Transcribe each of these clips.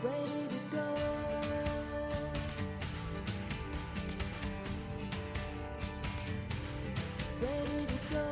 ready to go. Ready to go.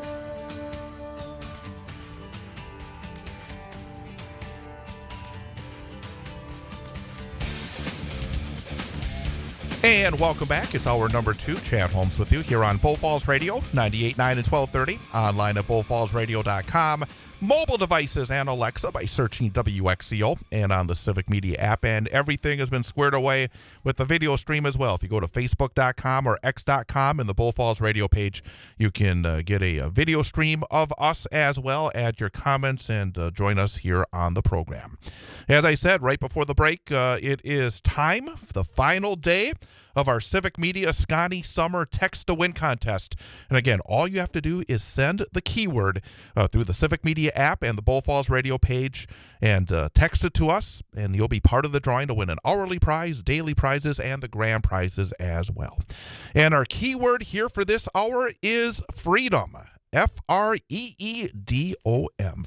And welcome back. It's hour number 2. Chad Holmes with you here on Bull Falls Radio, 98.9 and 1230, online at bullfallsradio.com, mobile devices and Alexa by searching WXCO, and on the Civic Media app. And everything has been squared away with the video stream as well. If you go to facebook.com or x.com and the Bull Falls Radio page, you can get a video stream of us as well. Add your comments and join us here on the program. As I said right before the break, it is time for the final day of our Civic Media Scotty Summer Text to Win contest. And again, all you have to do is send the keyword through the Civic Media app and the Bull Falls Radio page and text it to us, and you'll be part of the drawing to win an hourly prize, daily prizes, and the grand prizes as well. And our keyword here for this hour is freedom. Freedom.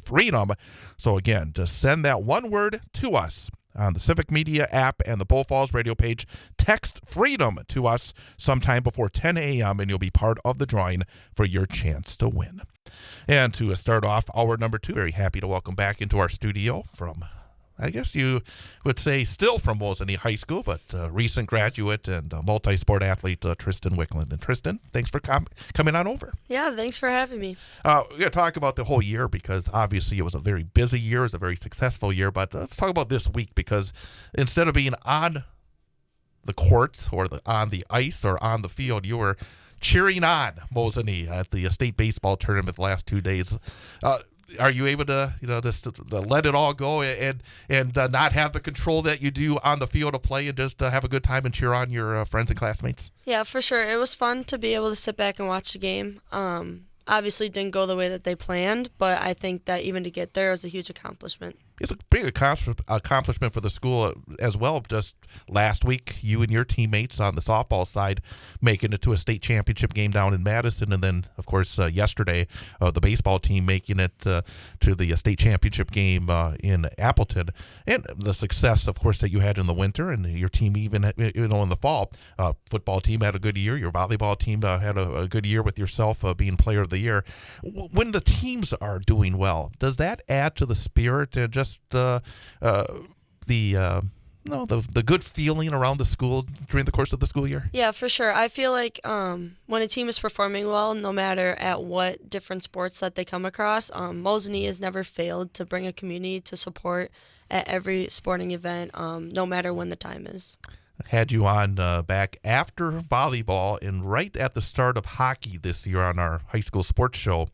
Freedom. So again, just send that one word to us on the Civic Media app and the Bull Falls Radio page. Text freedom to us sometime before 10 a.m. and you'll be part of the drawing for your chance to win. And to start off hour number 2, very happy to welcome back into our studio from, I guess you would say still from Mosinee High School, but recent graduate and multi-sport athlete Tristan Wicklund. And Tristan, thanks for coming on over. Yeah, thanks for having me. We're going to talk about the whole year because obviously it was a very busy year, it was a very successful year, but let's talk about this week because instead of being on the court or on the ice or on the field, you were cheering on Mosinee at the state baseball tournament the last 2 days. Are you able to, just to let it all go and not have the control that you do on the field of play and just have a good time and cheer on your friends and classmates? Yeah, for sure. It was fun to be able to sit back and watch the game. Obviously didn't go the way that they planned, but I think that even to get there was a huge accomplishment. It's a big accomplishment for the school as well. Just last week, you and your teammates on the softball side making it to a state championship game down in Madison, and then, of course, yesterday, the baseball team making it to the state championship game in Appleton. And the success, of course, that you had in the winter, and your team even in the fall. Football team had a good year. Your volleyball team had a good year with yourself being player of the year. When the teams are doing well, does that add to the spirit and just the good feeling around the school during the course of the school year? Yeah, for sure. I feel like when a team is performing well, no matter at what different sports that they come across, Mosinee has never failed to bring a community to support at every sporting event, no matter when the time is. Had you on back after volleyball and right at the start of hockey this year on our high school sports show.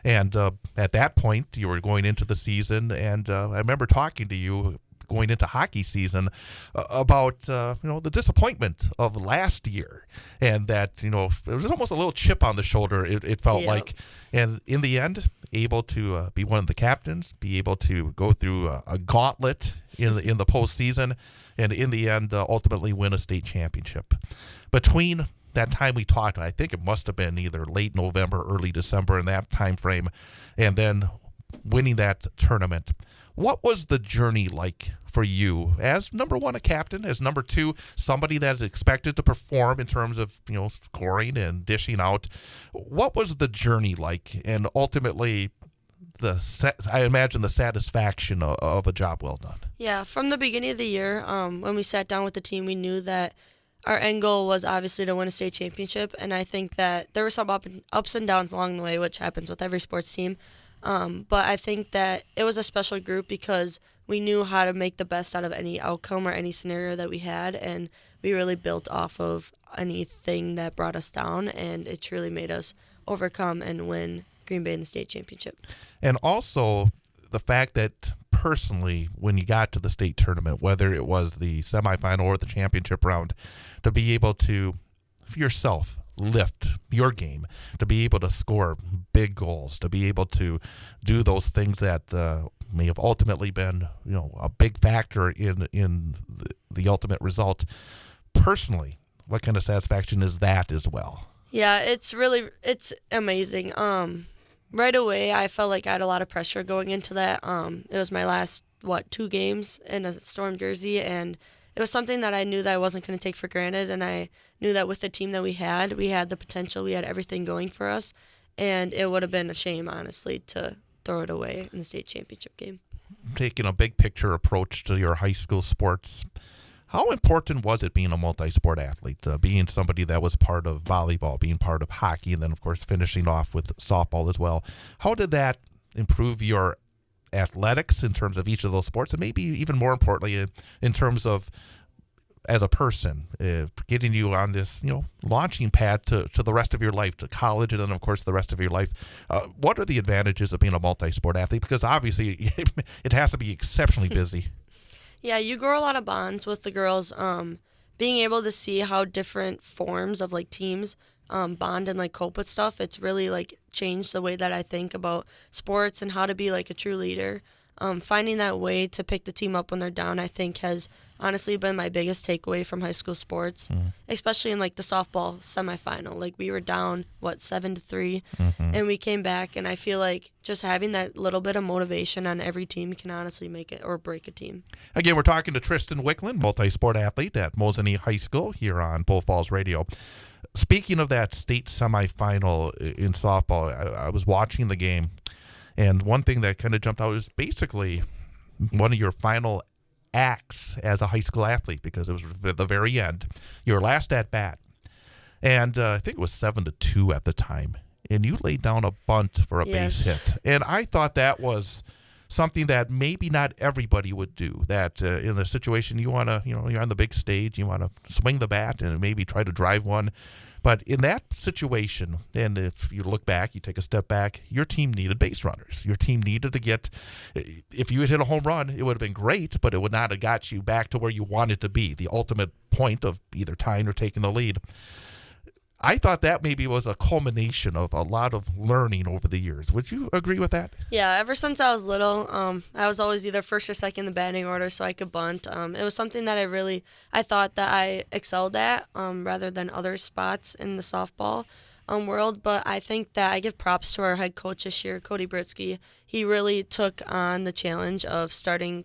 And at that point, you were going into the season, and I remember talking to you going into hockey season about the disappointment of last year, and that it was almost a little chip on the shoulder. It felt like, and in the end, able to be one of the captains, be able to go through a gauntlet in the postseason, and in the end, ultimately win a state championship. Between that time we talked, I think it must have been either late November, early December in that time frame, and then winning that tournament. What was the journey like for you as number one, a captain, as number two, somebody that is expected to perform in terms of scoring and dishing out? What was the journey like, and ultimately I imagine the satisfaction of a job well done? Yeah, from the beginning of the year, when we sat down with the team, we knew that our end goal was obviously to win a state championship, and I think that there were some ups and downs along the way, which happens with every sports team. But I think that it was a special group because we knew how to make the best out of any outcome or any scenario that we had, and we really built off of anything that brought us down, and it truly made us overcome and win Green Bay in the state championship. And also the fact that personally, when you got to the state tournament, whether it was the semifinal or the championship round, to be able to, yourself, lift your game, to be able to score big goals, to be able to do those things that may have ultimately been, a big factor in the ultimate result. Personally, what kind of satisfaction is that as well? Yeah, it's right away, I felt like I had a lot of pressure going into that. It was my last 2 games in a Storm jersey, and it was something that I knew that I wasn't going to take for granted, and I knew that with the team that we had the potential, we had everything going for us, and it would have been a shame, honestly, to throw it away in the state championship game. Taking a big picture approach to your high school sports, how important was it being a multi-sport athlete, being somebody that was part of volleyball, being part of hockey, and then, of course, finishing off with softball as well? How did that improve your athletics in terms of each of those sports, and maybe even more importantly in terms of as a person, getting you on this launching pad to the rest of your life, to college, and then of course the rest of your life? What are the advantages of being a multi-sport athlete? Because obviously it has to be exceptionally busy. Yeah, you grow a lot of bonds with the girls. Being able to see how different forms of like teams bond and like cope with stuff, it's really like changed the way that I think about sports and how to be like a true leader. Finding that way to pick the team up when they're down, I think, has honestly been my biggest takeaway from high school sports, especially in like the softball semifinal. Like we were down 7-3, and we came back, and I feel like just having that little bit of motivation on every team can honestly make it or break a team. Again, we're talking to Tristan Wicklund, multi-sport athlete at Mosinee High School here on Bull Falls Radio. Speaking of that state semifinal in softball, I was watching the game, and one thing that kind of jumped out was basically one of your final acts as a high school athlete, because it was at the very end, your last at bat, and I think it was 7-2 at the time, and you laid down a bunt for a base hit, and I thought that was something that maybe not everybody would do. That in the situation you want to, you're on the big stage, you want to swing the bat and maybe try to drive one. But in that situation, and if you look back, you take a step back, your team needed base runners. Your team needed to get, if you had hit a home run, it would have been great, but it would not have got you back to where you wanted to be, the ultimate point of either tying or taking the lead. I thought that maybe was a culmination of a lot of learning over the years. Would you agree with that? Yeah, ever since I was little, I was always either first or second in the batting order, so I could bunt. It was something that I thought that I excelled at, rather than other spots in the softball world. But I think that I give props to our head coach this year, Cody Britsky. He really took on the challenge of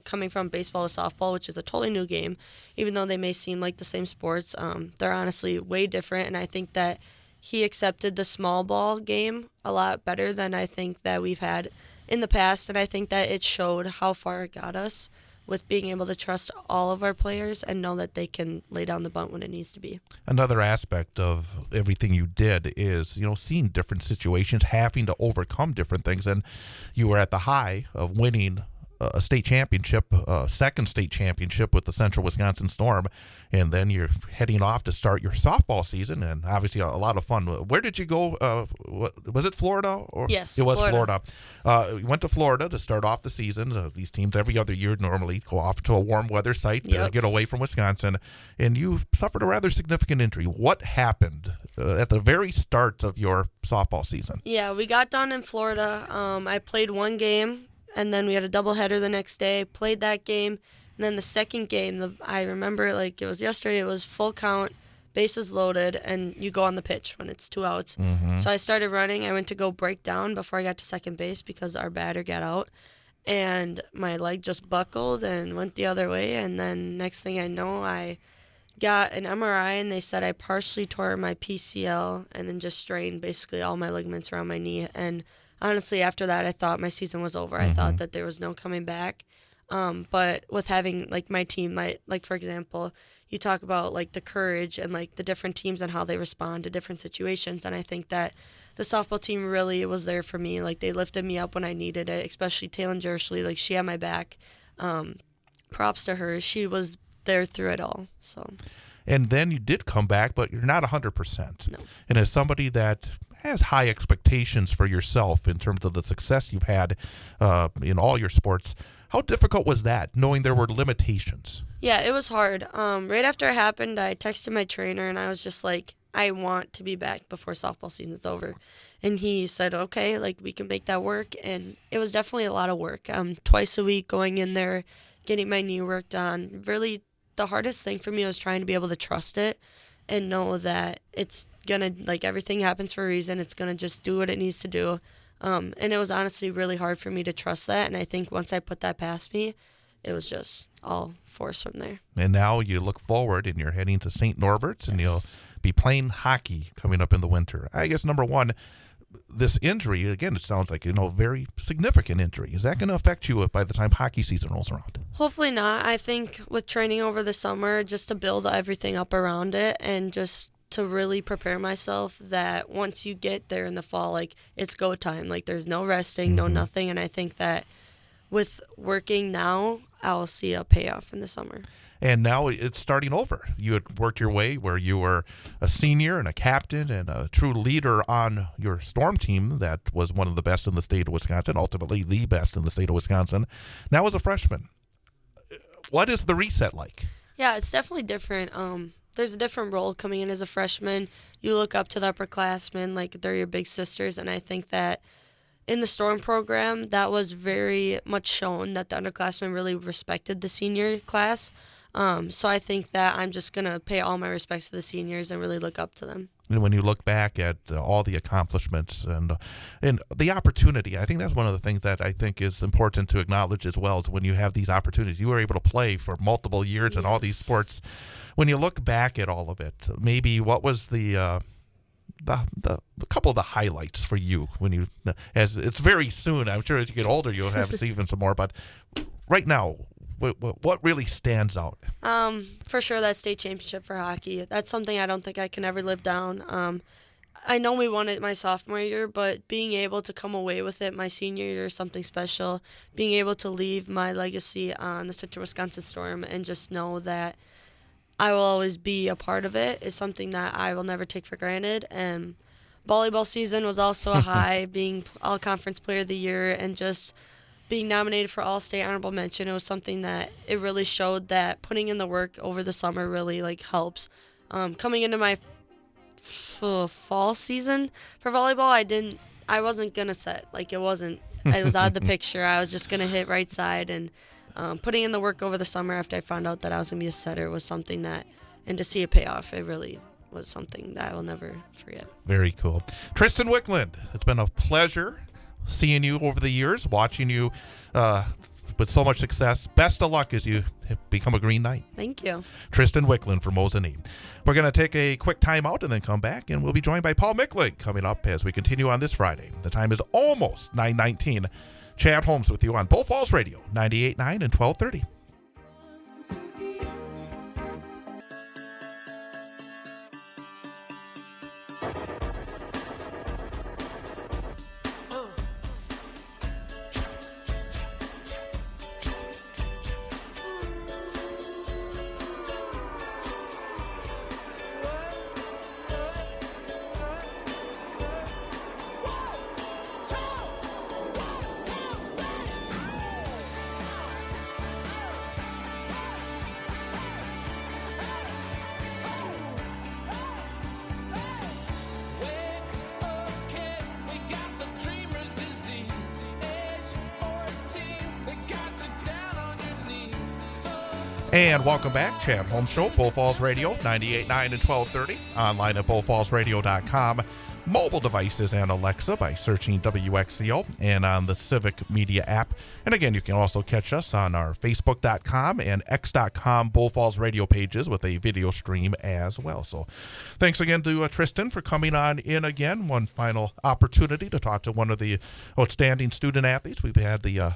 coming from baseball to softball, which is a totally new game. Even though they may seem like the same sports, they're honestly way different. And I think that he accepted the small ball game a lot better than I think that we've had in the past. And I think that it showed how far it got us with being able to trust all of our players and know that they can lay down the bunt when it needs to be. Another aspect of everything you did is, seeing different situations, having to overcome different things. And you were at the high of winning a state championship, second state championship with the Central Wisconsin Storm, and then you're heading off to start your softball season, and obviously a lot of fun. Where did you go? Was it Florida? Yes, it was Florida. You went to Florida to start off the season. These teams every other year normally go off to a warm weather site to get away from Wisconsin, and you suffered a rather significant injury. What happened at the very start of your softball season? Yeah, we got down in Florida. I played one game, and then we had a doubleheader the next day, played that game. And then the second game, I remember like it was yesterday, it was full count, bases loaded, and you go on the pitch when it's 2 outs. So I started running. I went to go break down before I got to second base because our batter got out. And my leg just buckled and went the other way. And then next thing I know, I got an MRI, and they said I partially tore my PCL and then just strained basically all my ligaments around my knee. And honestly, after that, I thought my season was over. I thought that there was no coming back. But with having like my team, like for example, you talk about like the courage and like the different teams and how they respond to different situations. And I think that the softball team really was there for me. Like they lifted me up when I needed it, especially Taylor Jersley. Like she had my back. Props to her. She was there through it all. So. And then you did come back, but you're not 100%. No. And as somebody that has high expectations for yourself in terms of the success you've had in all your sports, how difficult was that, knowing there were limitations? Yeah, it was hard. Right after it happened, I texted my trainer, and I was just like, I want to be back before softball season's over. And he said, okay, like we can make that work. And it was definitely a lot of work. Twice a week going in there, getting my knee worked on. Really, the hardest thing for me was trying to be able to trust it and know that it's going to, like, everything happens for a reason. It's going to just do what it needs to do. And it was honestly really hard for me to trust that. And I think once I put that past me, it was just all force from there. And now you look forward and you're heading to St. Norbert's, and you'll be playing hockey coming up in the winter. I guess, number one, this injury, again, it sounds like, very significant injury. Is that going to affect you by the time hockey season rolls around? Hopefully not. I think with training over the summer, just to build everything up around it and just to really prepare myself that once you get there in the fall, like, it's go time. Like, there's no resting, no nothing. And I think that with working now, I'll see a payoff in the summer. And now it's starting over. You had worked your way where you were a senior and a captain and a true leader on your Storm team that was one of the best in the state of Wisconsin, ultimately the best in the state of Wisconsin. Now as a freshman, what is the reset like? Yeah, it's definitely different. There's a different role coming in as a freshman. You look up to the upperclassmen like they're your big sisters, and I think that in the Storm program, that was very much shown that the underclassmen really respected the senior class. So I think that I'm just going to pay all my respects to the seniors and really look up to them. And when you look back at all the accomplishments and the opportunity, I think that's one of the things that I think is important to acknowledge as well, is when you have these opportunities. You were able to play for multiple years in all these sports. When you look back at all of it, maybe what was the couple of the highlights for you when you, as it's very soon, I'm sure as you get older you'll have even some more, but right now, what really stands out? For sure, that state championship for hockey. That's something I don't think I can ever live down. I know we won it my sophomore year, but being able to come away with it my senior year is something special. Being able to leave my legacy on the Central Wisconsin Storm and just know that I will always be a part of it is something that I will never take for granted. And volleyball season was also a high, being all-conference player of the year and just being nominated for All-State Honorable Mention. It was something that it really showed that putting in the work over the summer really helps. Coming into my fall season for volleyball, I wasn't gonna set. It was out of the picture. I was just gonna hit right side, and putting in the work over the summer after I found out that I was gonna be a setter was something that, and to see a payoff, it really was something that I will never forget. Very cool. Tristan Wicklund, it's been a pleasure seeing you over the years, watching you with so much success. Best of luck as you become a Green Knight. Thank you. Tristan Wicklund from Mosinee. We're going to take a quick time out and then come back, and we'll be joined by Paul Michlig coming up as we continue on this Friday. The time is almost 9:19. Chad Holmes with you on Bull Falls Radio, 98.9 and 1230. And welcome back, Chad Holmes Show, Bull Falls Radio, 98.9 and 1230, online at bullfallsradio.com, mobile devices and Alexa by searching WXCO, and on the Civic Media app. And again, you can also catch us on our Facebook.com and X.com Bull Falls Radio pages with a video stream as well. So thanks again to Tristan for coming on in again. One final opportunity to talk to one of the outstanding student athletes we've had the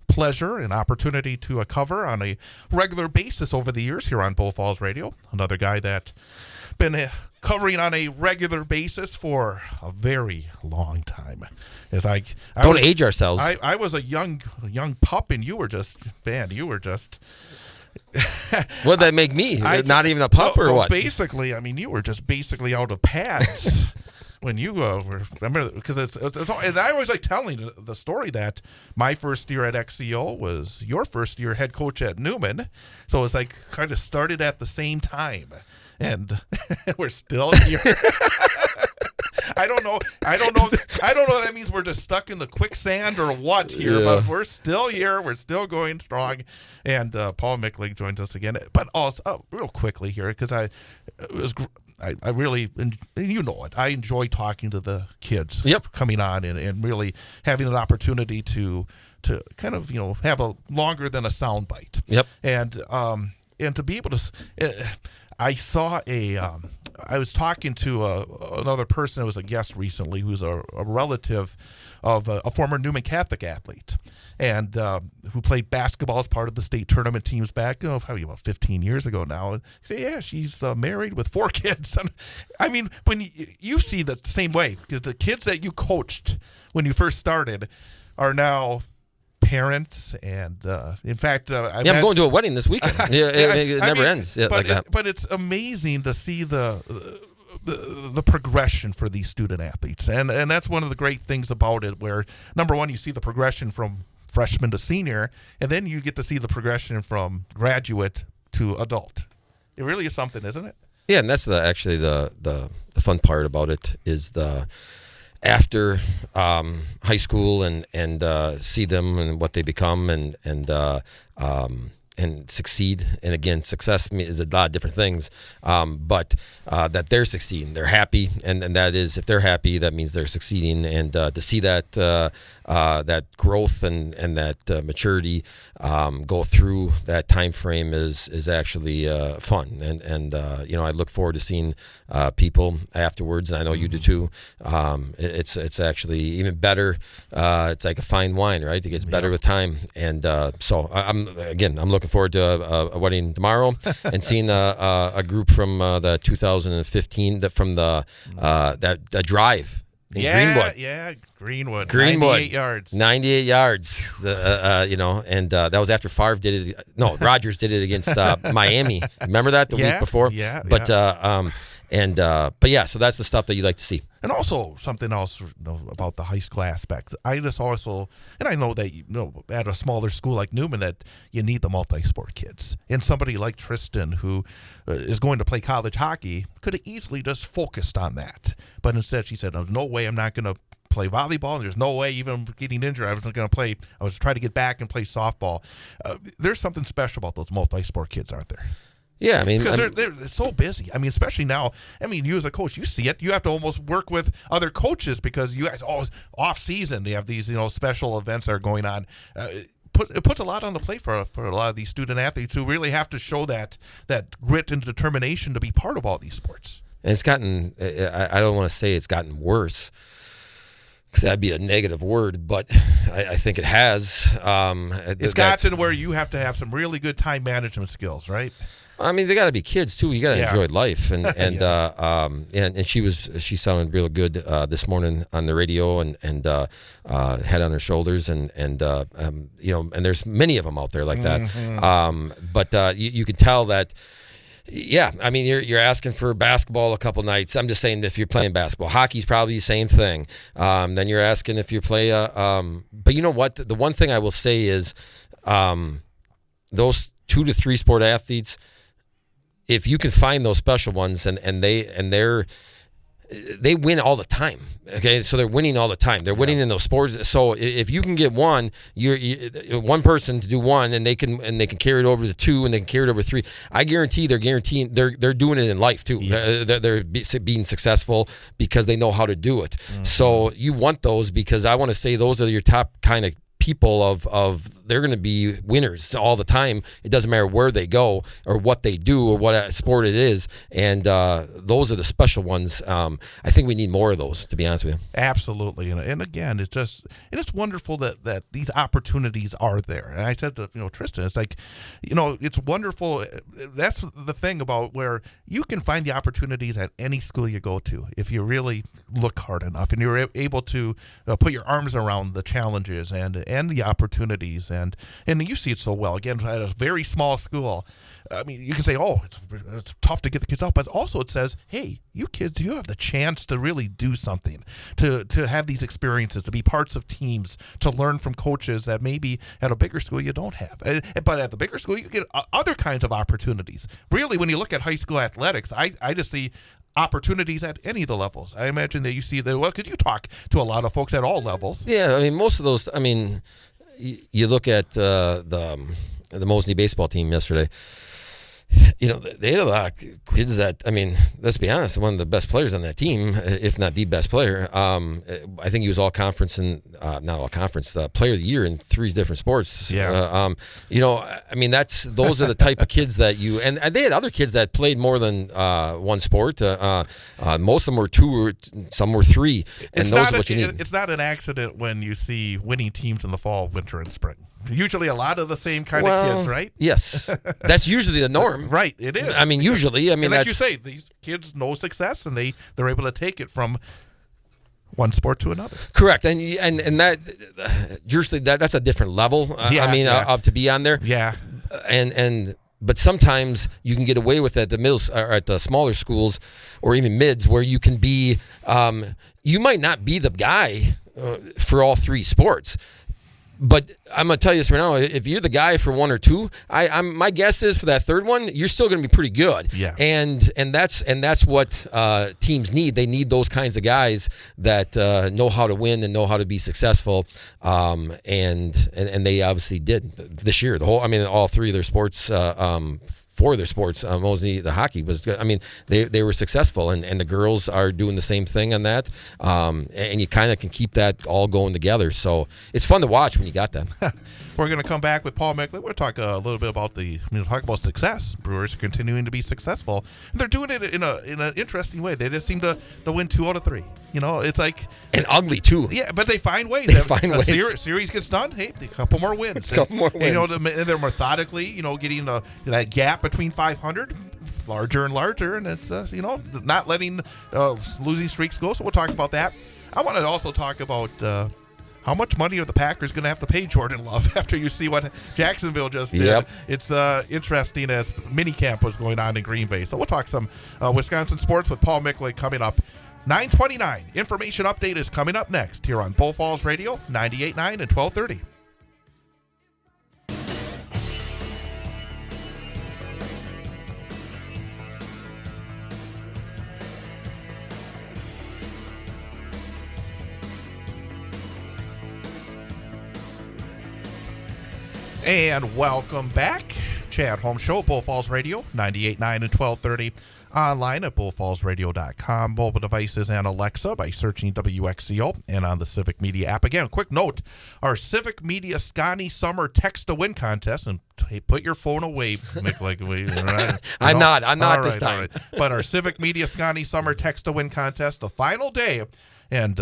pleasure and opportunity to cover on a regular basis over the years here on Bull Falls Radio. Another guy that been covering on a regular basis for a very long time. Don't age ourselves. I was a young pup, and you were just. What'd that make me? Not even a pup or what? Basically, you were just basically out of pads. When you were, remember, because and I always like telling the story that my first year at XCO was your first year head coach at Newman, so it's kind of started at the same time, and we're still here. I don't know. That means we're just stuck in the quicksand or what here, but we're still here. We're still going strong. And Paul Michlig joins us again. But also, real quickly here, because it was. I really, and you know it, I enjoy talking to the kids coming on and really having an opportunity to kind of, have a longer than a sound bite. Yep. And to be able to, I saw I was talking to another person who was a guest recently who's a relative of a former Newman Catholic athlete and who played basketball as part of the state tournament teams back, probably about 15 years ago now. And say, yeah, she's married with 4 kids. And, I mean, when you see the same way, because the kids that you coached when you first started are now parents, and in fact, I'm going to a wedding this weekend. It never ends like that. But it's amazing to see the progression for these student athletes, and that's one of the great things about it. Where number one, you see the progression from freshman to senior, and then you get to see the progression from graduate to adult. It really is something, isn't it? Yeah, and that's actually the fun part about it is after high school and see them and what they become and succeed. And again, success is a lot of different things, but that they're succeeding, they're happy, and that is, if they're happy, that means they're succeeding. And to see that that growth and that maturity go through that time frame is actually fun. And I look forward to seeing people afterwards, and I know you do too. It's actually even better. It's like a fine wine, right? It gets better with time. And so I'm looking forward to a wedding tomorrow and seeing a group from the 2015 from that drive in Greenwood. Yeah, Greenwood. 98 yards. 98 yards. And that was after Favre did it. No, Rodgers did it against Miami. Remember that the week before? Yeah. But so that's the stuff that you like to see. And also something else about the high school aspect. I just also, and I know that at a smaller school like Newman that you need the multi-sport kids. And somebody like Tristan, who is going to play college hockey, could have easily just focused on that. But instead she said, "There's no way I'm not going to play volleyball. And there's no way even getting injured. I was trying to get back and play softball." There's something special about those multi-sport kids, aren't there? Yeah, I mean, because they're so busy. I mean, especially now. I mean, you as a coach, you see it. You have to almost work with other coaches because you guys always off season. They have these special events that are going on. It puts a lot on the plate for a lot of these student athletes who really have to show that grit and determination to be part of all these sports. And it's gotten. I don't want to say it's gotten worse, because that'd be a negative word, but I think it has. It's gotten where you have to have some really good time management skills, right? I mean, they got to be kids too. You got to enjoy life, and she sounded real good this morning on the radio, and head on her shoulders, and there's many of them out there like that. Mm-hmm. But you can tell that. Yeah, I mean, you're asking for basketball a couple nights. I'm just saying if you're playing basketball. Hockey's probably the same thing. Then you're asking if you play but you know what? The one thing I will say is those 2 to 3 sport athletes, if you can find those special ones and they win all the time. Okay, so they're winning all the time. They're winning in those sports. So if you can get one, one person to do one, and they can carry it over to 2, and they can carry it over 3. I guarantee they're doing it in life too. Yes. They're being successful because they know how to do it. Mm-hmm. So you want those, because I want to say those are your top kind of people of they're going to be winners all the time. It doesn't matter where they go or what they do or what sport it is, and those are the special ones. I think we need more of those, to be honest with you. Absolutely, and again, it's wonderful that these opportunities are there. And I said to Tristan, it's like, it's wonderful. That's the thing about where you can find the opportunities at any school you go to if you really look hard enough, and you're able to put your arms around the challenges and the opportunities. And you see it so well. Again, at a very small school, I mean, you can say, oh, it's tough to get the kids out, but also it says, hey, you kids, you have the chance to really do something, to have these experiences, to be parts of teams, to learn from coaches that maybe at a bigger school you don't have. But at the bigger school, you get other kinds of opportunities. Really, when you look at high school athletics, I just see opportunities at any of the levels. I imagine that you see that, well, because you talk to a lot of folks at all levels. Yeah, I mean, most of those, I mean, you look at the Mosinee baseball team yesterday. they had a lot of kids that, I mean, let's be honest, one of the best players on that team, if not the best player. I think he was all conference and not all conference, player of the year in 3 different sports. Yeah. I mean, those are the type of kids that and they had other kids that played more than one sport. Most of them were 2, or some were 3, and those are what you need. It's not an accident when you see winning teams in the fall, winter, and spring. Usually a lot of the same kind of kids, right? Yes. That's usually the norm. Right, it is. I mean, usually. I mean, and like you say, these kids know success, and they're able to take it from one sport to another. Correct, and that usually that's a different level. Of to be on there. Yeah, but sometimes you can get away with it at the middle or at the smaller schools, or even mids, where you can be. You might not be the guy for all 3 sports. But I'm gonna tell you this right now: if you're the guy for 1 or 2, my guess is for that 3rd one, you're still gonna be pretty good. Yeah. And that's what teams need. They need those kinds of guys that know how to win and know how to be successful. And they obviously did this year. All 3 of their sports. 4 of their sports, Mosinee, the hockey was good. I mean, they were successful, and the girls are doing the same thing on that. And you kind of can keep that all going together. So it's fun to watch when you got them. We're going to come back with Paul Michlig. We'll talk a little bit about talk about success. Brewers are continuing to be successful. And they're doing it in an interesting way. They just seem to win 2 out of 3. It's like and ugly too. Yeah, but they find ways. Series gets done. Hey, a couple more wins. And they're methodically, getting that gap between 500 larger and larger, and it's not letting losing streaks go. So we'll talk about that. I want to also talk about how much money are the Packers going to have to pay Jordan Love after you see what Jacksonville just did. Yep. It's interesting as minicamp was going on in Green Bay. So we'll talk some Wisconsin sports with Paul Michlig coming up. 9:29. Information update is coming up next here on Bull Falls Radio, 98.9 and 1230. And welcome back. Chad Holmes Show, Bull Falls Radio, 98.9 and 1230. Online at bullfallsradio.com. Mobile devices and Alexa by searching WXCO and on the Civic Media app. Again, quick note, our Civic Media Scotty Summer Text to Win contest. And hey, put your phone away, Mick. Right? I'm not this time. Right. But our Civic Media Scotty Summer Text to Win contest, the final day. And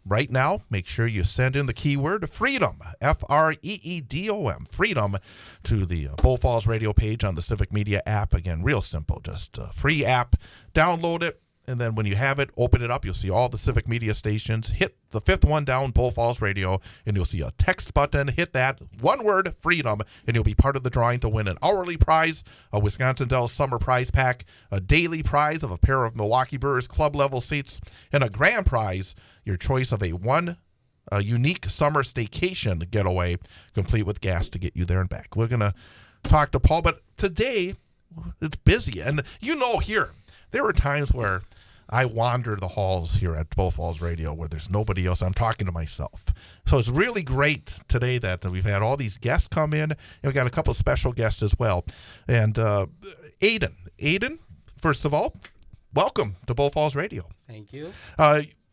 right now, make sure you send in the keyword FREEDOM, FREEDOM, FREEDOM, to the Bull Falls Radio page on the Civic Media app. Again, real simple, just a free app. Download it, and then when you have it, open it up. You'll see all the Civic Media stations. Hit the 5th one down, Bull Falls Radio, and you'll see a text button. Hit that, one word, FREEDOM, and you'll be part of the drawing to win an hourly prize, a Wisconsin Dells Summer Prize Pack, a daily prize of a pair of Milwaukee Brewers club-level seats, and a grand prize, your choice of a unique summer staycation getaway, complete with gas to get you there and back. We're going to talk to Paul, but today it's busy. And here, there were times where I wander the halls here at Bull Falls Radio where there's nobody else. I'm talking to myself. So it's really great today that we've had all these guests come in, and we got a couple of special guests as well. And Aiden, first of all, welcome to Bull Falls Radio. Thank you.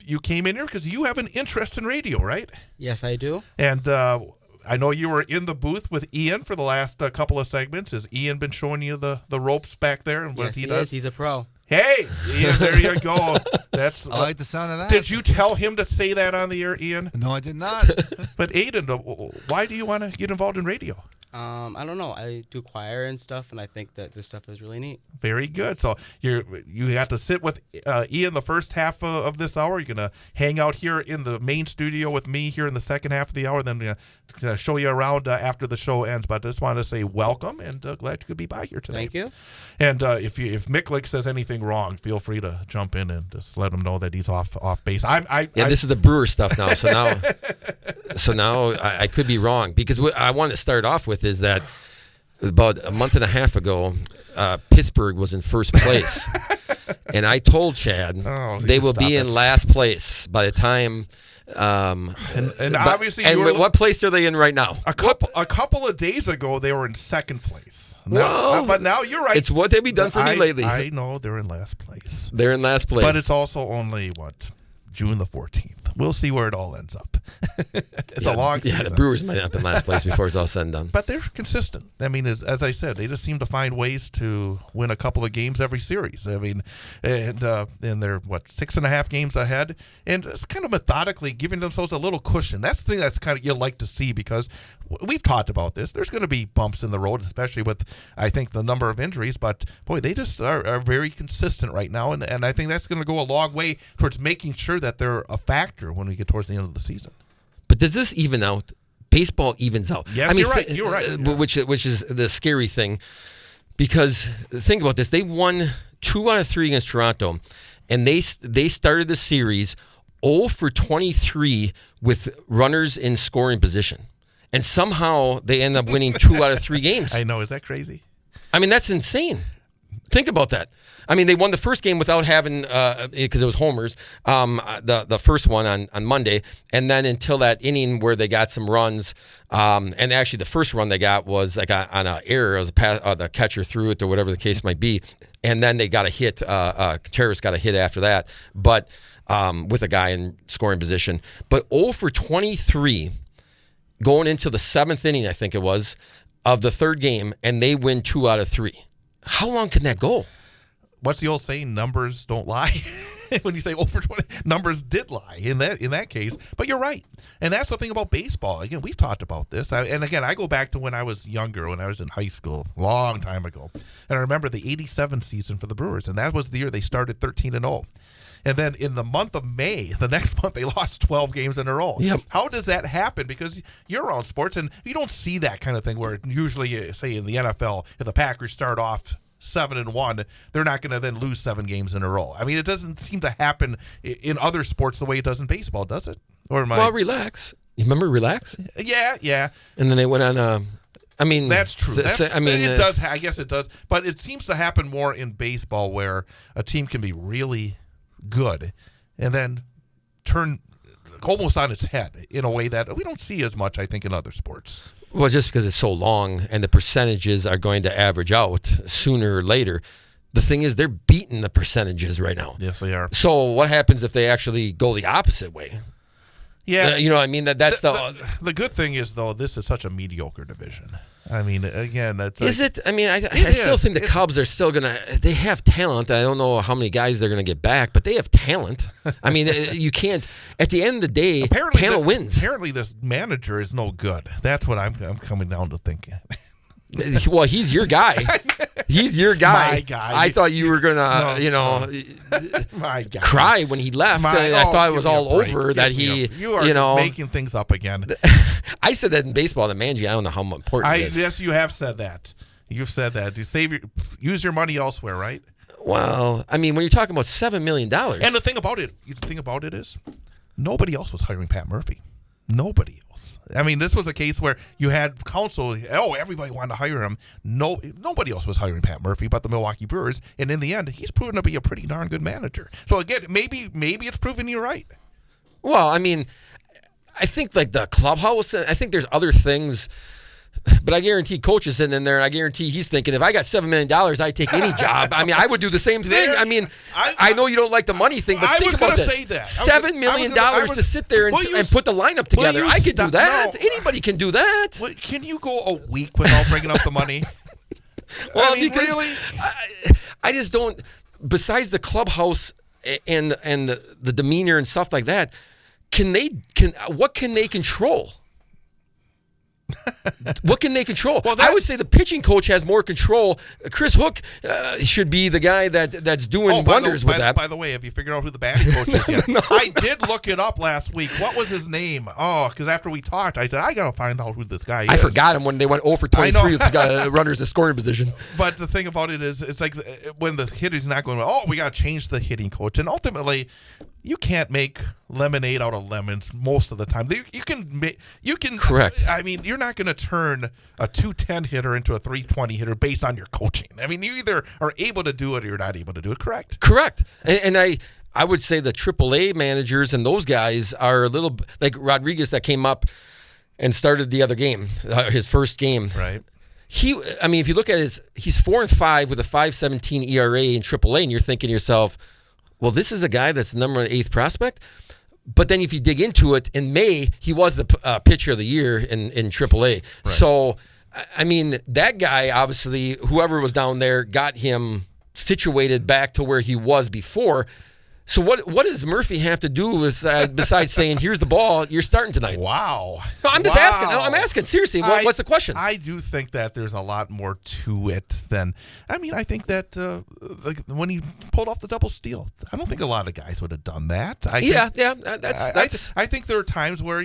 You came in here because you have an interest in radio, right? Yes, I do. And I know you were in the booth with Ian for the last couple of segments. Has Ian been showing you the ropes back there and what yes, he does? Is. He's a pro. Hey, Ian, there you go. I like the sound of that. Did you tell him to say that on the air, Ian? No, I did not. But Aiden, why do you want to get involved in radio? I don't know. I do choir and stuff, and I think that this stuff is really neat. Very good. So you got to sit with Ian the first half of this hour. You're going to hang out here in the main studio with me here in the second half of the hour. Then we're going to show you around after the show ends. But I just wanted to say welcome and glad you could be by here today. Thank you. And if Michlig says anything wrong, feel free to jump in and just let him know that he's off base. This is the Brewer stuff now. So now I could be wrong, because what I want to start off with is that about a month and a half ago, Pittsburgh was in first place, and I told Chad they will be in last place by the time And obviously, and what place are they in right now? A couple of days ago, they were in second place. But now you're right. It's what they've done for me lately. I know they're in last place. They're in last place. But it's also only, June the 14th. We'll see where it all ends up. It's a long season. Yeah, the Brewers might end up in last place before it's all said and done. But they're consistent. I mean, as I said, they just seem to find ways to win a couple of games every series. I mean, and they're, 6.5 games ahead. And it's kind of methodically giving themselves a little cushion. That's the thing that's kind of you like to see because we've talked about this. There's going to be bumps in the road, especially with, I think, the number of injuries. But, boy, they just are very consistent right now. And I think that's going to go a long way towards making sure that they're a factor when we get towards the end of the season. But does this even out? Baseball evens out. Yes, you're right. You're right. Which is the scary thing, because think about this: they won 2 out of 3 against Toronto, and they started the series 0 for 23 with runners in scoring position, and somehow they end up winning 2 out of 3 games. I know. Is that crazy? I mean, that's insane. Think about that. I mean, they won the first game without having, because it was homers, the first one on Monday, and then until that inning where they got some runs, and actually the first run they got was like on an error, it was a pass, the catcher threw it or whatever the case might be, and then they got a hit, Contreras got a hit after that, but with a guy in scoring position. But 0 for 23 going into the 7th inning, I think it was, of the third game, and they win 2 out of 3. How long can that go? What's the old saying? Numbers don't lie. When you say 0 for 20, numbers did lie in that case. But you're right, and that's the thing about baseball. Again, we've talked about this, and again, I go back to when I was younger, when I was in high school, a long time ago, and I remember the '87 season for the Brewers, and that was the year they started 13-0. And then in the month of May, the next month, they lost 12 games in a row. Yep. How does that happen? Because you're around sports, and you don't see that kind of thing where usually, say in the NFL, if the Packers start off 7-1, they're not going to then lose 7 games in a row. I mean, it doesn't seem to happen in other sports the way it does in baseball, does it? Or am I? Well, relax. You remember relax? Yeah. And then they went on. I mean, that's true. It does. I guess it does. But it seems to happen more in baseball, where a team can be really good and then turn almost on its head in a way that we don't see as much, I think, in other sports. Well, just because it's so long and the percentages are going to average out sooner or later. The thing is, they're beating the percentages right now. Yes, they are. So what happens if they actually go the opposite way? Yeah. You know what I mean? That's the good thing is, though, this is such a mediocre division. I mean, again, that's is it? I mean, I still think the Cubs are still they have talent. I don't know how many guys they're gonna get back, but they have talent. I mean, you can't. At the end of the day, talent wins. Apparently, this manager is no good. That's what I'm coming down to thinking. Well, he's your guy. He's your guy. My guy. I thought you were gonna, my guy. Cry when he left. I thought it was all over that he, you are making things up again. I said that in baseball, the Manji. I don't know how important it is. Yes, you have said that. You've said that. Use your money elsewhere, right? Well, I mean, when you're talking about $7 million, and the thing about it is, nobody else was hiring Pat Murphy. Nobody else. I mean, this was a case where you had counsel. Oh, everybody wanted to hire him. Nobody else was hiring Pat Murphy but the Milwaukee Brewers. And in the end, he's proven to be a pretty darn good manager. So again, maybe it's proven you're right. Well, I mean, I think like the clubhouse. I think there's other things. But I guarantee coach is sitting in there, and I guarantee he's thinking, if I got $7 million, I'd take any job. I mean, I would do the same thing. I mean, I know you don't like the money thing, but think about this. $7 million to sit there and put the lineup together. I could do that. No. Anybody can do that. Well, can you go a week without bringing up the money? Well, I mean, because really? I just don't, besides the clubhouse and the demeanor and stuff like that, what can they control? What can they control? Well, I would say the pitching coach has more control. Chris Hook should be the guy that's doing wonders with that. By the way, have you figured out who the batting coach is yet? No. I did look it up last week. What was his name? Oh, because after we talked, I said, I got to find out who this guy is. I forgot him when they went 0 for 23 with the runners in scoring position. But the thing about it is, it's like when the hitter's not going, we got to change the hitting coach. And ultimately, you can't make lemonade out of lemons most of the time. You can. Correct. I mean, you're not going to turn a 210 hitter into a 320 hitter based on your coaching. I mean, you either are able to do it or you're not able to do it. Correct. Correct. And I would say the AAA managers and those guys are a little like Rodriguez that came up and started the other game, his first game. Right. If you look at he's 4-5 with a 5.17 ERA in AAA, and you're thinking to yourself, well, this is a guy that's the number 8 prospect. But then if you dig into it, in May, he was the pitcher of the year in AAA. Right. So, that guy, obviously, whoever was down there got him situated back to where he was before. So what does Murphy have to do besides saying, here's the ball, you're starting tonight? Wow. No, I'm just asking. No, I'm asking. Seriously, what's the question? I do think that there's a lot more to it than, I think that when he pulled off the double steal, I don't think a lot of guys would have done that. I think there are times where,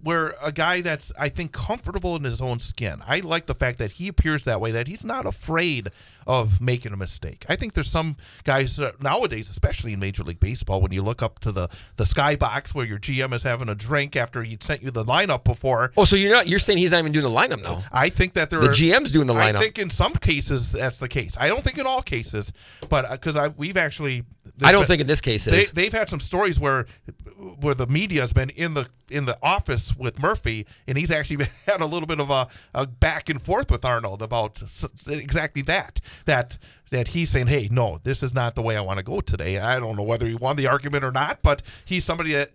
where a guy that's, I think, comfortable in his own skin. I like the fact that he appears that way, that he's not afraid of making a mistake. I think there's some guys nowadays, especially in Major League Baseball, when you look up to the skybox where your GM is having a drink after he'd sent you the lineup before. Oh, so you're saying he's not even doing the lineup now? I think that the GM's doing the lineup. I think in some cases that's the case. I don't think in all cases, but because we've actually. I don't think in this case it is. They've had some stories where the media has been in the office with Murphy, and he's actually had a little bit of a back and forth with Arnold about exactly that he's saying, hey, no, this is not the way I want to go today. I don't know whether he won the argument or not, but he's somebody that,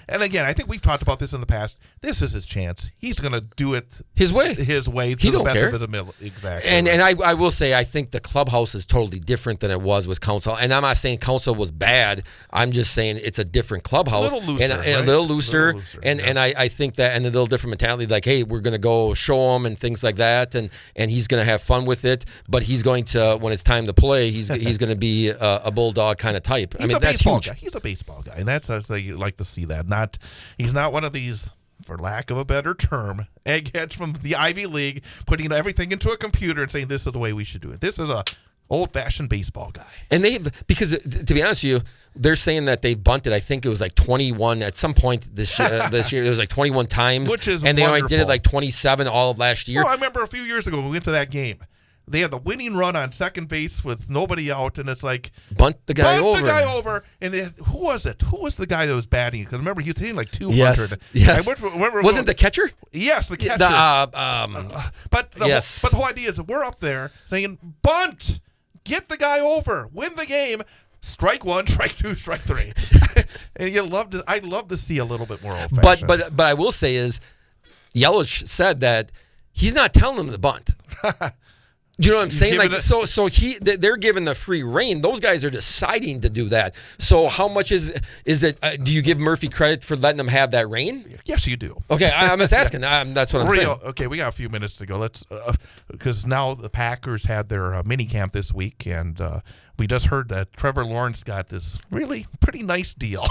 and again, I think we've talked about this in the past. This is his chance. He's going to do it his way. To he the best care. Of his ability. Exactly. And I will say, I think the clubhouse is totally different than it was with Council. And I'm not saying Council was bad. I'm just saying it's a different clubhouse. A little looser. And a little looser. And I think that, and a little different mentality, like, hey, we're going to go show him and things like that. And he's going to have fun with it. But he's going to, when it's time to play, he's going to be a bulldog kind of type. That's huge. Guy. He's a baseball guy. And that's, you like to see that. He's not one of these, for lack of a better term, eggheads from the Ivy League, putting everything into a computer and saying this is the way we should do it. This is a old-fashioned baseball guy. And because to be honest with you, they're saying that they've bunted. I think it was like 21 at some point this year. It was like 21 times, which is and they wonderful. only did it like 27 all of last year. Well, I remember a few years ago when we went to that game. They had the winning run on second base with nobody out, and it's like bunt the guy over. And who was it? Who was the guy that was batting? Because remember, he was hitting like 200. Yes. Wasn't the catcher? Yes, the catcher. But the whole idea is we're up there saying bunt, get the guy over, win the game. Strike one, strike two, strike three. And I'd love to see a little bit more old-fashioned. But I will say is, Yelich said that he's not telling them to bunt. Do you know what I'm saying? They're given the free reign. Those guys are deciding to do that. So how much is it? Do you give Murphy credit for letting them have that reign? Yes, you do. Okay, I'm just asking. That's what I'm saying. Okay, we got a few minutes to go. Let's because now the Packers had their mini camp this week, and we just heard that Trevor Lawrence got this really pretty nice deal,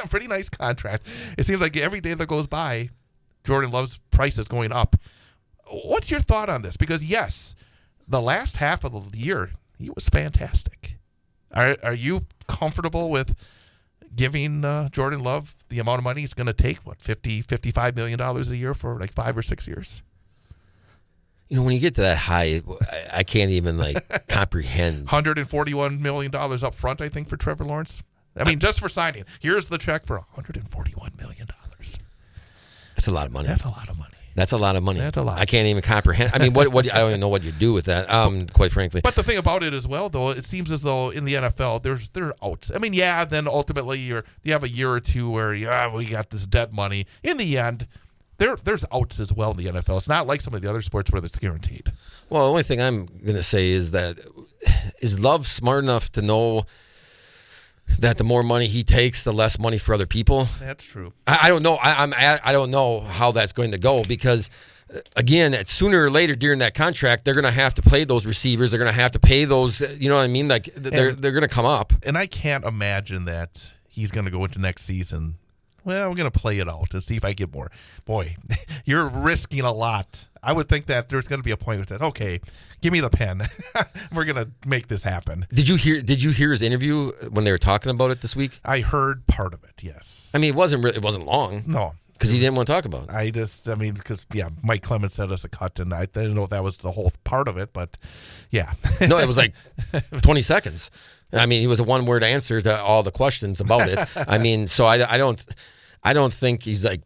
a pretty nice contract. It seems like every day that goes by, Jordan Love's price is going up. What's your thought on this? Because yes, the last half of the year, he was fantastic. Are you comfortable with giving Jordan Love the amount of money he's going to take, $55 million a year for like 5 or 6 years? When you get to that high, I can't even comprehend. $141 million up front, I think, for Trevor Lawrence. Just for signing. Here's the check for $141 million. That's a lot of money. That's a lot of money. That's a lot of money. That's a lot. I can't even comprehend. What I don't even know what you do with that. Quite frankly. But the thing about it as well, though, it seems as though in the NFL, there are outs. Then ultimately you have a year or two where we got this dead money. In the end, there's outs as well in the NFL. It's not like some of the other sports where it's guaranteed. Well, the only thing I'm going to say is that is Love smart enough to know that the more money he takes, the less money for other people? That's true. I don't know. I don't know how that's going to go because, again, sooner or later during that contract, they're going to have to play those receivers. They're going to have to pay those. You know what I mean? They're going to come up. And I can't imagine that he's going to go into next season. Well, I'm going to play it out and see if I get more. Boy, you're risking a lot. I would think that there's going to be a point where it says, okay, give me the pen. We're going to make this happen. Did you hear his interview when they were talking about it this week? I heard part of it, yes. It wasn't long. No. Because he didn't want to talk about it. Because Mike Clemens sent us a cut, and I didn't know if that was the whole part of it, but yeah. No, it was like 20 seconds. I mean, he was a one-word answer to all the questions about it. I mean, so I don't think he's like.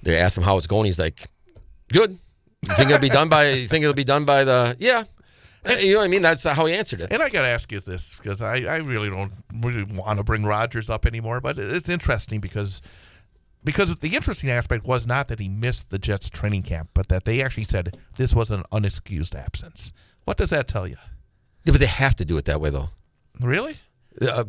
They asked him how it's going. He's like, good. You think it'll be done by? You think it'll be done by the? Yeah. You know what I mean? That's how he answered it. And I got to ask you this, because I really don't really want to bring Rodgers up anymore, but it's interesting because the interesting aspect was not that he missed the Jets training camp, but that they actually said this was an unexcused absence. What does that tell you? Yeah, but they have to do it that way, though. Really?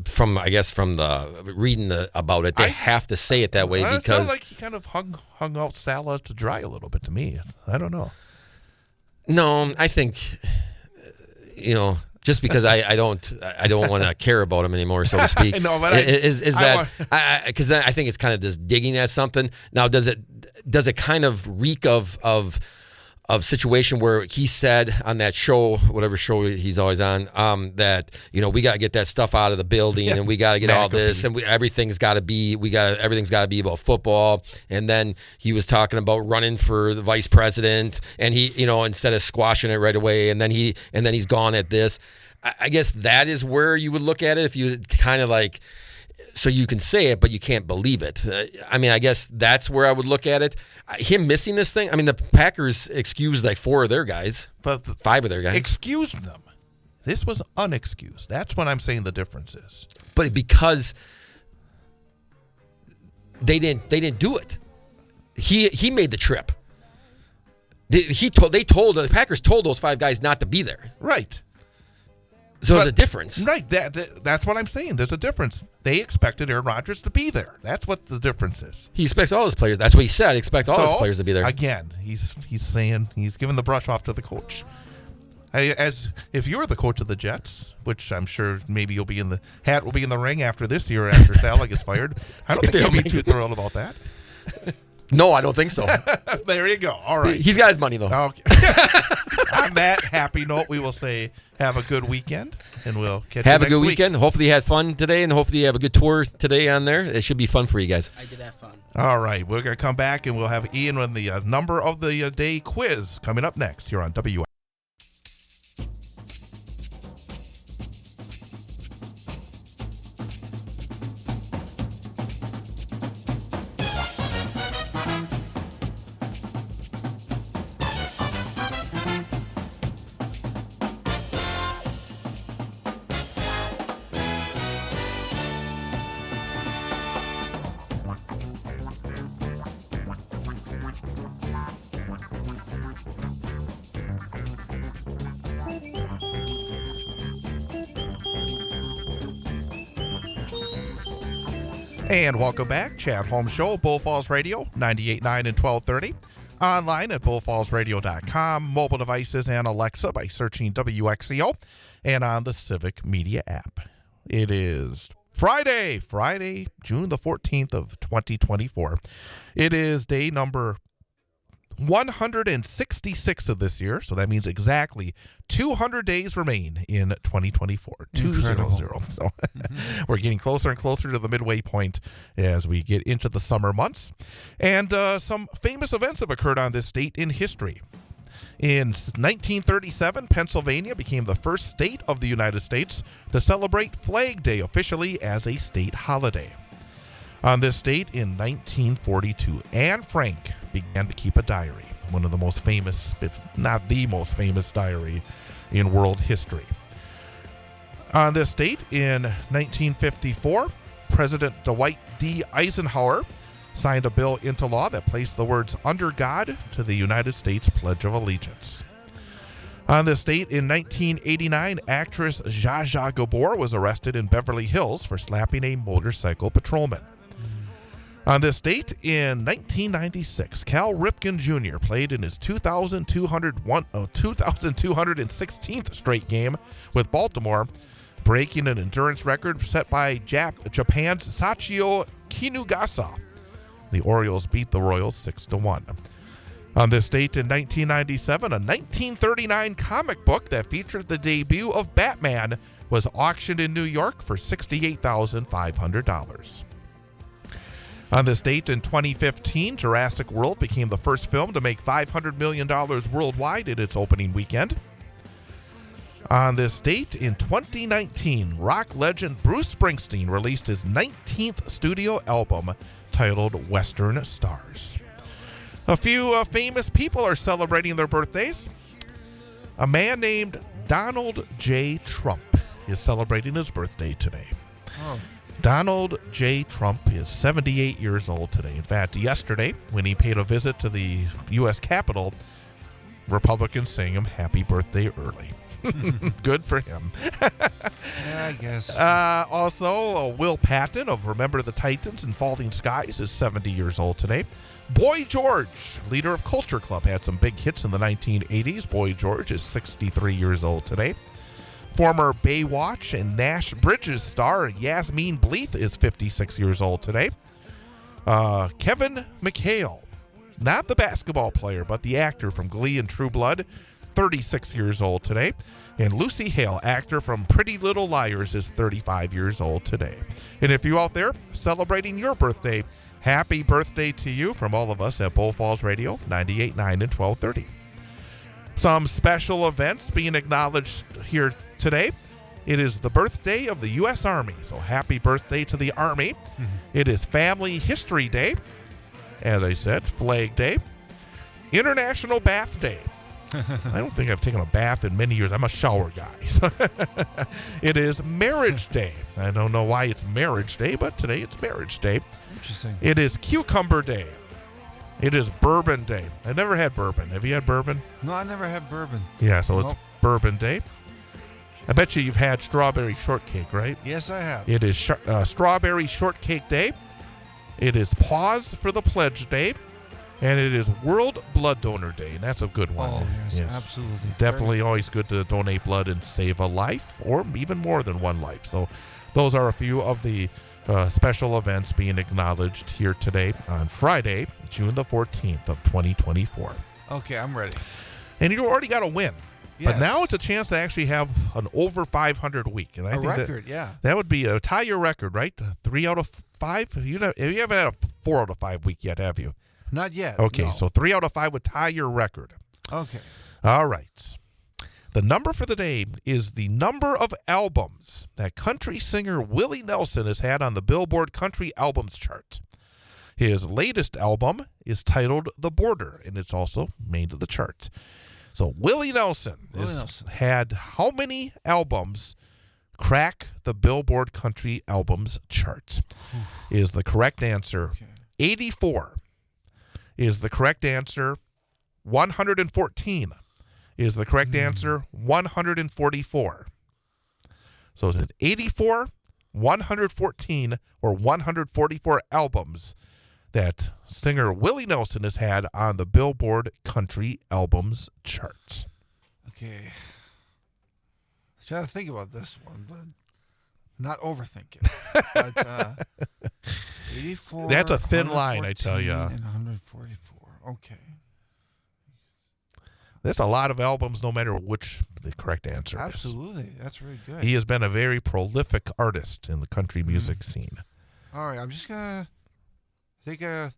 From the reading about it, they have to say it that way It because sounds like he kind of hung out Salah to dry a little bit to me. I don't know. No, I think just because I don't want to care about him anymore, so to speak. No, but because then I think it's kind of just digging at something. Now, does it kind of reek of situation where he said on that show, whatever show he's always on, that we got to get that stuff out of the building and we got to get all this and everything's got to be about football. And then he was talking about running for the vice president, and he instead of squashing it right away, and then he's gone at this. I guess that is where you would look at it if you kind of like. So you can say it, but you can't believe it. I mean, I guess that's where I would look at it. Him missing this thing. I mean, the Packers excused like 4 of their guys, but 5 of their guys. Excused them. This was unexcused. That's what I'm saying the difference is. But because they didn't do it. He made the trip. The Packers told those 5 guys not to be there. Right. So there's a difference. Right. That's what I'm saying. There's a difference. They expected Aaron Rodgers to be there. That's what the difference is. He expects all his players. That's what he said. Expect all his players to be there. Again, he's saying he's giving the brush off to the coach. As if you were the coach of the Jets, which I'm sure maybe you'll be in the hat will be in the ring after this year after Salah gets fired. I don't think you'll be too thrilled about that. No, I don't think so. There you go. All right. He's got his money, though. Okay. On that happy note, we will say have a good weekend, and we'll catch you Have a next good week. weekend. Hopefully you had fun today, and hopefully you have a good tour today on there. It should be fun for you guys. I did have fun. All right. We're going to come back, and we'll have Ian with the number of the day quiz coming up next here on WI. And welcome back. Chad Holmes Show, Bull Falls Radio, 98.9 and 1230. Online at bullfallsradio.com. Mobile devices and Alexa by searching WXCO. And on the Civic Media app. It is Friday, June the 14th of 2024. It is day number 166 of this year, so that means exactly 200 days remain in 2024. 200. So we're getting closer and closer to the midway point as we get into the summer months. And some famous events have occurred on this date in history. In 1937, Pennsylvania became the first state of the United States to celebrate Flag Day officially as a state holiday. On this date in 1942, Anne Frank began to keep a diary, one of the most famous, if not the most famous diary in world history. On this date in 1954, President Dwight D. Eisenhower signed a bill into law that placed the words "under God" to the United States Pledge of Allegiance. On this date in 1989, actress Zsa Zsa Gabor was arrested in Beverly Hills for slapping a motorcycle patrolman. On this date in 1996, Cal Ripken Jr. played in his 2,216th straight game with Baltimore, breaking an endurance record set by Japan's Sachio Kinugasa. The Orioles beat the Royals 6-1. On this date in 1997, a 1939 comic book that featured the debut of Batman was auctioned in New York for $68,500. On this date in 2015, Jurassic World became the first film to make $500 million worldwide in its opening weekend. On this date in 2019, rock legend Bruce Springsteen released his 19th studio album titled Western Stars. A few famous people are celebrating their birthdays. A man named Donald J. Trump is celebrating his birthday today. Oh. Donald J. Trump is 78 years old today. In fact, yesterday, when he paid a visit to the U.S. Capitol, Republicans sang him happy birthday early. Good for him. Yeah, I guess. Also, Will Patton of Remember the Titans and Falling Skies is 70 years old today. Boy George, leader of Culture Club, had some big hits in the 1980s. Boy George is 63 years old today. Former Baywatch and Nash Bridges star Yasmeen Bleeth is 56 years old today. Kevin McHale, not the basketball player, but the actor from Glee and True Blood, 36 years old today. And Lucy Hale, actor from Pretty Little Liars, is 35 years old today. And if you out there celebrating your birthday, happy birthday to you from all of us at Bull Falls Radio, 98.9 and 1230. Some special events being acknowledged here today. It is the birthday of the U.S. Army, so happy birthday to the Army. Mm-hmm. It is Family History Day, as I said, Flag Day, International Bath Day. I don't think I've taken a bath in many years. I'm a shower guy. So it is Marriage Day. I don't know why it's Marriage Day, but today it's Marriage Day. Interesting. It is Cucumber Day. It is Bourbon Day. I've never had bourbon. Have you had bourbon? No, I never had bourbon. Yeah, so Nope. it's Bourbon Day. I bet you've had strawberry shortcake, right? Yes, I have. It is Strawberry Shortcake Day. It is Pause for the Pledge Day. And it is World Blood Donor Day, and that's a good one. Oh, yes, absolutely. Definitely always good to donate blood and save a life, or even more than one life. So those are a few of the special events being acknowledged here today on Friday, June the 14th of 2024. Okay, I'm ready. And you already got a win. Yes. But now it's a chance to actually have an over 500 week. And I A think record, yeah. that would be a tie your record, right? 3 out of 5? You haven't had a 4 out of 5 week yet, have you? Not yet. Okay, no. so 3 out of 5 would tie your record. Okay. All right. The number for the day is the number of albums that country singer Willie Nelson has had on the Billboard Country Albums chart. His latest album is titled The Border, and it's also made the chart. So Willie Nelson had how many albums crack the Billboard Country Albums chart? Is the correct answer 84? Is the correct answer 114? Is the correct answer 144? So is it 84, 114, or 144 albums that singer Willie Nelson has had on the Billboard Country Albums charts? Okay. I try to think about this one, but not overthink it. But 84. That's a thin line, I tell you. And 144. Okay. There's a lot of albums, no matter which the correct answer is. Absolutely. That's really good. He has been a very prolific artist in the country music scene. All right. I'm just going to take a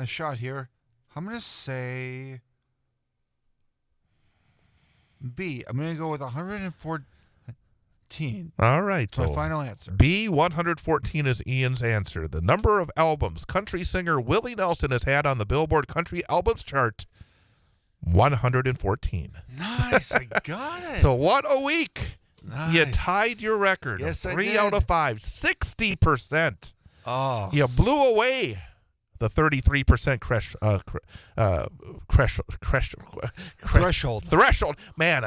shot here. I'm going to say B. I'm going to go with 114. All right. My final answer. B, 114 is Ian's answer. The number of albums country singer Willie Nelson has had on the Billboard Country Albums chart, 114. Nice. I got it. So what a week. Nice. You tied your record. Yes, I 3 did. out of 5, 60%. Oh. You blew away the 33% threshold. Man,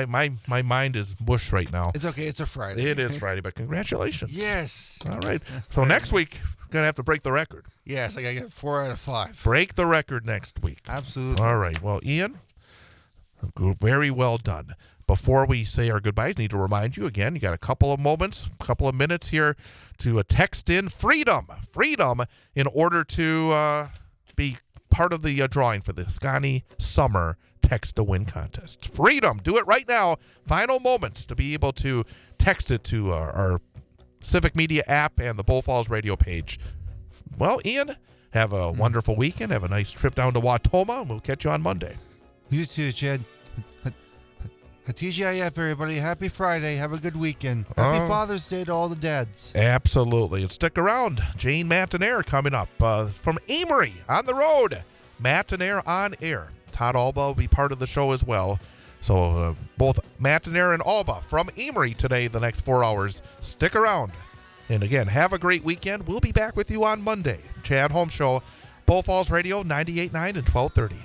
my mind is mush right now. It's okay. It's a Friday. It is Friday, but congratulations. Yes. All right. So next week, gonna have to break the record. Yes, I got to get 4 out of 5. Break the record next week. Absolutely. All right. Well, Ian, very well done. Before we say our goodbyes, need to remind you again, you got a couple of minutes here to text in freedom in order to be part of the drawing for the Scotty Summer Text to Win contest. Freedom. Do it right now. Final moments to be able to text it to our Civic Media app and the Bull Falls radio page. Well, Ian, have a wonderful weekend. Have a nice trip down to Wautoma, and we'll catch you on Monday. You too, Chad. TGIF, everybody. Happy Friday. Have a good weekend. Happy Father's Day to all the dads. Absolutely. And stick around. Jane Matinair coming up from Amory on the road. Matinair on air. Todd Alba will be part of the show as well. So both Matinair and Alba from Amory today, the next 4 hours. Stick around. And again, have a great weekend. We'll be back with you on Monday. Chad Holmes Show, Bull Falls Radio, 98.9 and 1230.